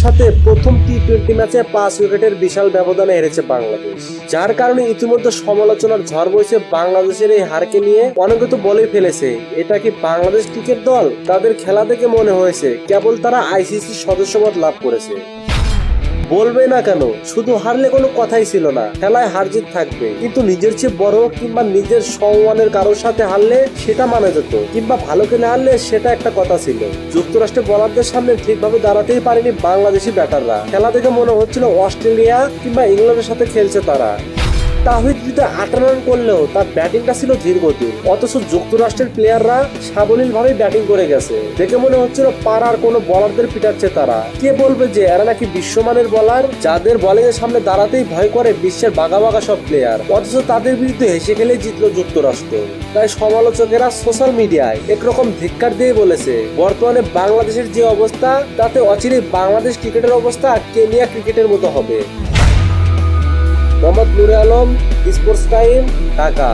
সাথে প্রথম টি-20 ম্যাচে 5 উইকেটের বিশাল ব্যবধানে হেরেছে বাংলাদেশ, যার কারণে ইতিমধ্যে সমালোচনার ঝড় বইছে বাংলাদেশের এই হারকে নিয়ে। অনেকে তো বলেই ফেলেছে, এটা কি বাংলাদেশ ক্রিকেট দল? তাদের খেলা দেখে মনে হয়েছে কেবল তারা আইসিসির সদস্যপদ লাভ করেছে। বলবে না কেন, শুধু হারলে কোনো কথাই ছিল না, খেলায় হার জিত থাকবে, কিন্তু নিজের চেয়ে বড় কিংবা নিজের সমমানের কারোর সাথে হারলে সেটা মানা যেত, কিংবা ভালো খেলে হারলে সেটা একটা কথা ছিল। যুক্তরাষ্ট্রের বোলারদের সামনে ঠিকভাবে দাঁড়াতেই পারেনি বাংলাদেশি ব্যাটাররা। খেলা দেখে মনে হচ্ছিল অস্ট্রেলিয়া কিংবা ইংল্যান্ডের সাথে খেলছে তারা। তাহিদ হৃদয় 8 রান করলেও তার ব্যাটিংটা ছিল ধীরগতির, অথচ যুক্তরাষ্ট্রের প্লেয়াররা সাবলীল ভাবে ব্যাটিং করে গেছে। দেখে মনে হচ্ছিল পাড়ার কোনো বোলারদের পিটাচ্ছে তারা। কে বলবে যে এরা নাকি বিশ্বমানের বোলার, যাদের বোলিং এর সামনে দাঁড়াতেই ভয় করে বিশ্বের বাঘা বাঘা সব প্লেয়ার, অথচ তাদের বিরুদ্ধে হেসে খেলে জিতলো যুক্তরাষ্ট্র। তাই সমালোচকেরা সোশ্যাল মিডিয়ায় একরকম ধিক্কার দিয়ে বলেছে, বর্তমানে বাংলাদেশের যে অবস্থা তাতে অচিরেই বাংলাদেশ ক্রিকেটের অবস্থা কেনিয়া ক্রিকেটের মতো হবে। মোহাম্মদ নুরে আলম, স্পোর্টস টাইম, ঢাকা।